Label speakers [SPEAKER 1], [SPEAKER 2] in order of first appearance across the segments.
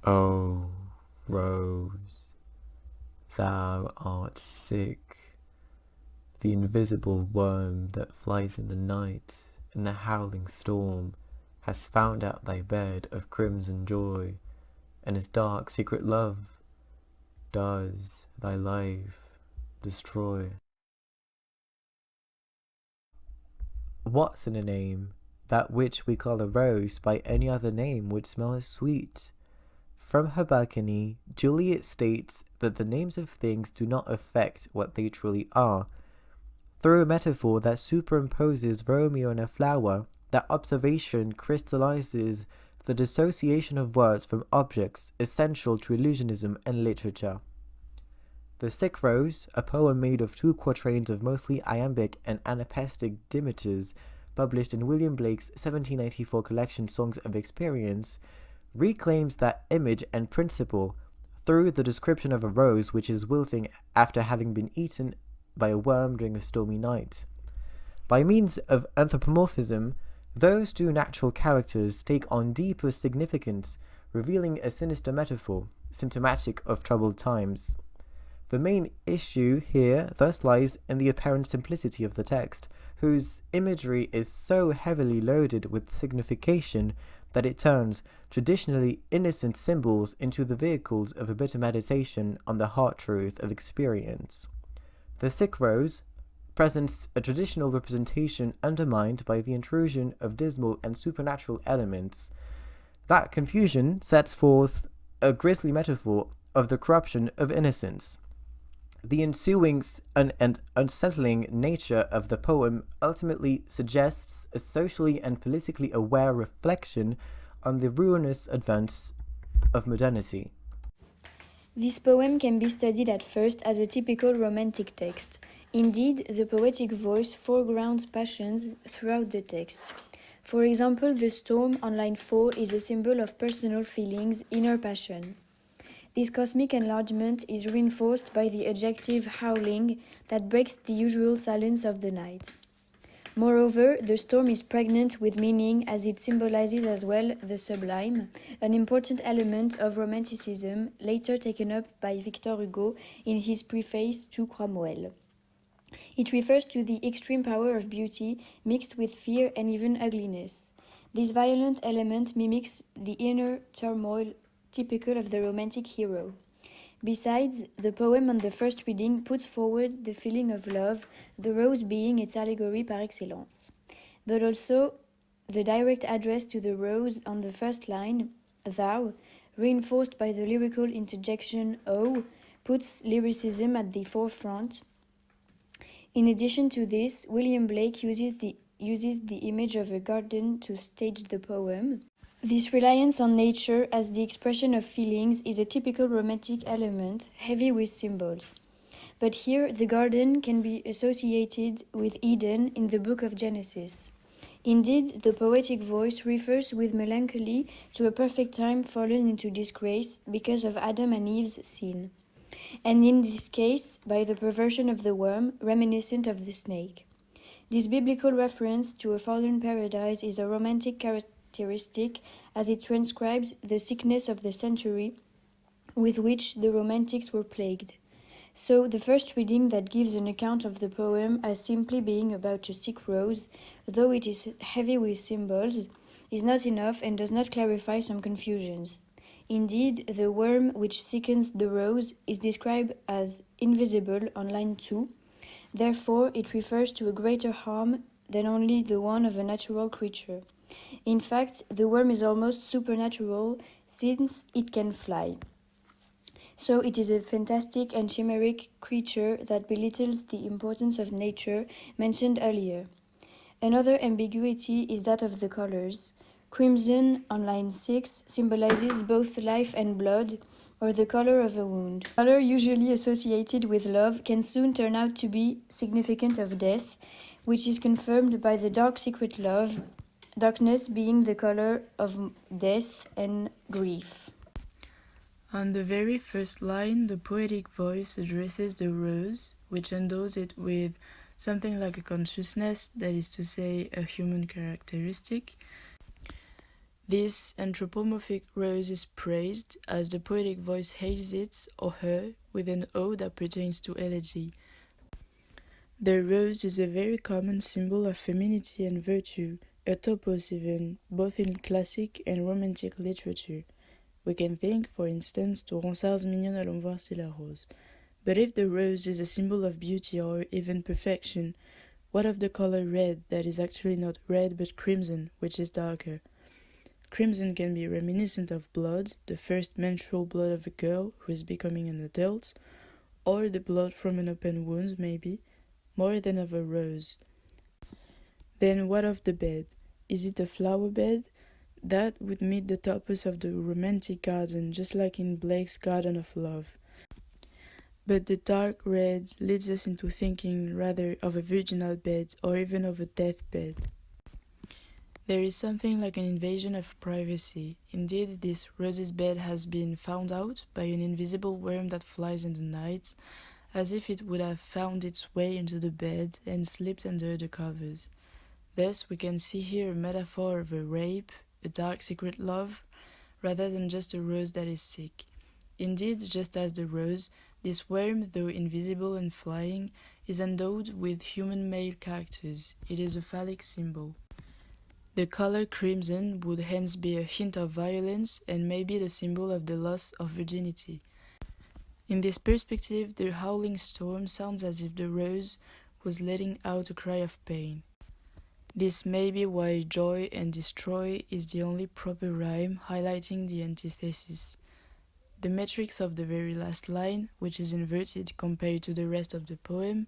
[SPEAKER 1] Oh, Rose, thou art sick, the invisible worm that flies in the night, in the howling storm, has found out thy bed of crimson joy, and his dark secret love does thy life destroy. What's in a name? That which we call a rose by any other name would smell as sweet. From her balcony, Juliet states that the names of things do not affect what they truly are. Through a metaphor that superimposes Romeo on a flower, that observation crystallizes the dissociation of words from objects essential to illusionism and literature. The Sick Rose, a poem made of 2 quatrains of mostly iambic and anapestic dimeters, published in William Blake's 1794 collection Songs of Experience, reclaims that image and principle through the description of a rose which is wilting after having been eaten by a worm during a stormy night. By means of anthropomorphism, those 2 natural characters take on deeper significance, revealing a sinister metaphor, symptomatic of troubled times. The main issue here thus lies in the apparent simplicity of the text, whose imagery is so heavily loaded with signification that it turns traditionally innocent symbols into the vehicles of a bitter meditation on the heart truth of experience. The Sick Rose presents a traditional representation undermined by the intrusion of dismal and supernatural elements. That confusion sets forth a grisly metaphor of the corruption of innocence. The ensuing and unsettling nature of the poem ultimately suggests a socially and politically aware reflection on the ruinous advance of modernity.
[SPEAKER 2] This poem can be studied at first as a typical romantic text. Indeed, the poetic voice foregrounds passions throughout the text. For example, the storm on line 4 is a symbol of personal feelings, inner passion. This cosmic enlargement is reinforced by the adjective howling that breaks the usual silence of the night. Moreover, the storm is pregnant with meaning as it symbolizes as well the sublime, an important element of Romanticism later taken up by Victor Hugo in his preface to Cromwell. It refers to the extreme power of beauty mixed with fear and even ugliness. This violent element mimics the inner turmoil typical of the romantic hero. Besides, the poem on the first reading puts forward the feeling of love, the rose being its allegory par excellence. But also, the direct address to the rose on the first line, thou, reinforced by the lyrical interjection oh, puts lyricism at the forefront. In addition to this, William Blake uses the image of a garden to stage the poem. This reliance on nature as the expression of feelings is a typical romantic element, heavy with symbols. But here, the garden can be associated with Eden in the book of Genesis. Indeed, the poetic voice refers with melancholy to a perfect time fallen into disgrace because of Adam and Eve's sin, and in this case, by the perversion of the worm, reminiscent of the snake. This biblical reference to a fallen paradise is a romantic characteristic as it transcribes the sickness of the century with which the Romantics were plagued. So the first reading that gives an account of the poem as simply being about a sick rose, though it is heavy with symbols, is not enough and does not clarify some confusions. Indeed, the worm which sickens the rose is described as invisible on line 2. Therefore, it refers to a greater harm than only the one of a natural creature. In fact, the worm is almost supernatural since it can fly. So it is a fantastic and chimeric creature that belittles the importance of nature mentioned earlier. Another ambiguity is that of the colors. Crimson on line 6 symbolizes both life and blood, or the color of a wound. Color usually associated with love can soon turn out to be significant of death, which is confirmed by the dark secret love, darkness being the color of death and grief.
[SPEAKER 3] On the very first line, the poetic voice addresses the rose, which endows it with something like a consciousness, that is to say, a human characteristic. This anthropomorphic rose is praised as the poetic voice hails it or her with an O that pertains to elegy. The rose is a very common symbol of femininity and virtue, a topos even, both in classic and romantic literature. We can think, for instance, to Ronsard's Mignonne allons voir si la rose. But if the rose is a symbol of beauty or even perfection, what of the color red that is actually not red but crimson, which is darker? Crimson can be reminiscent of blood, the first menstrual blood of a girl who is becoming an adult, or the blood from an open wound, maybe, more than of a rose. Then what of the bed? Is it a flower bed? That would meet the topos of the romantic garden, just like in Blake's Garden of Love. But the dark red leads us into thinking rather of a virginal bed or even of a deathbed. There is something like an invasion of privacy. Indeed, this rose's bed has been found out by an invisible worm that flies in the night, as if it would have found its way into the bed and slipped under the covers. Thus, we can see here a metaphor of a rape, a dark secret love, rather than just a rose that is sick. Indeed, just as the rose, this worm, though invisible and flying, is endowed with human male characters. It is a phallic symbol. The color crimson would hence be a hint of violence and maybe the symbol of the loss of virginity. In this perspective, the howling storm sounds as if the rose was letting out a cry of pain. This may be why joy and destroy is the only proper rhyme highlighting the antithesis. The metrics of the very last line, which is inverted compared to the rest of the poem,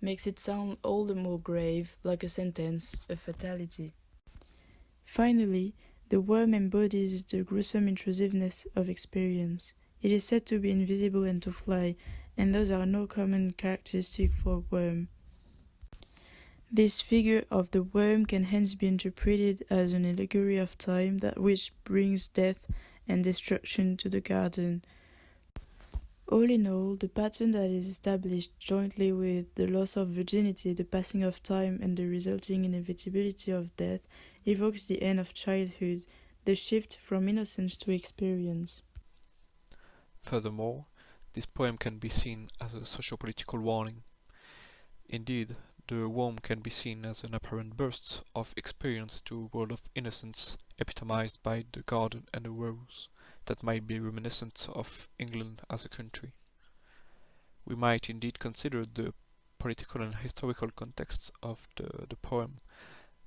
[SPEAKER 3] makes it sound all the more grave, like a sentence, a fatality. Finally, the worm embodies the gruesome intrusiveness of experience. It is said to be invisible and to fly, and those are no common characteristic for a worm. This figure of the worm can hence be interpreted as an allegory of time, that which brings death and destruction to the garden. All in all, the pattern that is established jointly with the loss of virginity, the passing of time, and the resulting inevitability of death evokes the end of childhood, the shift from innocence to experience.
[SPEAKER 4] Furthermore, this poem can be seen as a socio-political warning. Indeed, the worm can be seen as an apparent burst of experience to a world of innocence epitomized by the garden and the rose, that might be reminiscent of England as a country. We might indeed consider the political and historical context of the poem,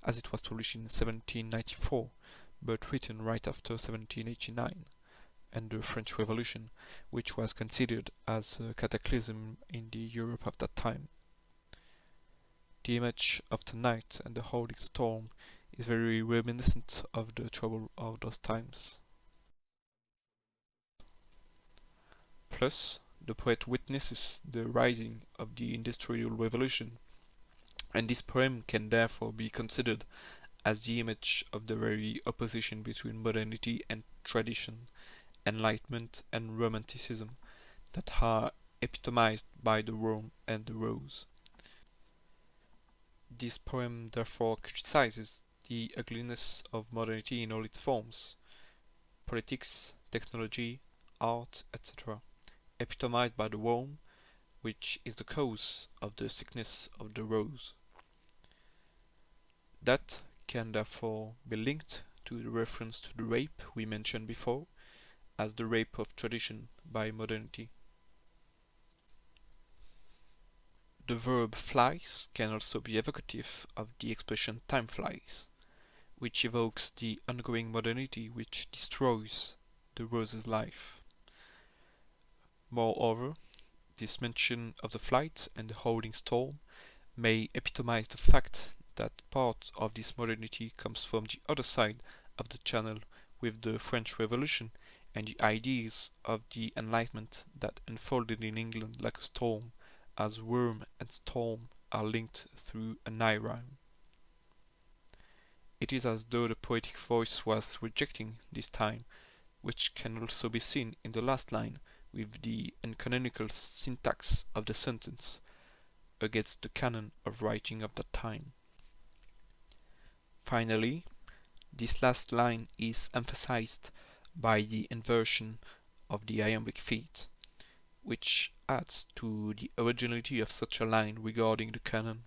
[SPEAKER 4] as it was published in 1794, but written right after 1789, and the French Revolution, which was considered as a cataclysm in the Europe of that time. The image of the night and the howling storm is very reminiscent of the trouble of those times. Plus, the poet witnesses the rising of the Industrial Revolution, and this poem can therefore be considered as the image of the very opposition between modernity and tradition, enlightenment and romanticism, that are epitomized by the worm and the rose. This poem therefore criticizes the ugliness of modernity in all its forms, politics, technology, art, etc., epitomized by the worm, which is the cause of the sickness of the rose. That can therefore be linked to the reference to the rape we mentioned before, as the rape of tradition by modernity. The verb flies can also be evocative of the expression time flies, which evokes the ongoing modernity which destroys the rose's life. Moreover, this mention of the flight and the howling storm may epitomize the fact that part of this modernity comes from the other side of the channel with the French Revolution and the ideas of the Enlightenment that unfolded in England like a storm, as worm and storm are linked through an eye rhyme. It is as though the poetic voice was rejecting this time, which can also be seen in the last line with the uncanonical syntax of the sentence, against the canon of writing of that time. Finally, This last line is emphasized by the inversion of the iambic feet, which adds to the originality of such a line regarding the canon.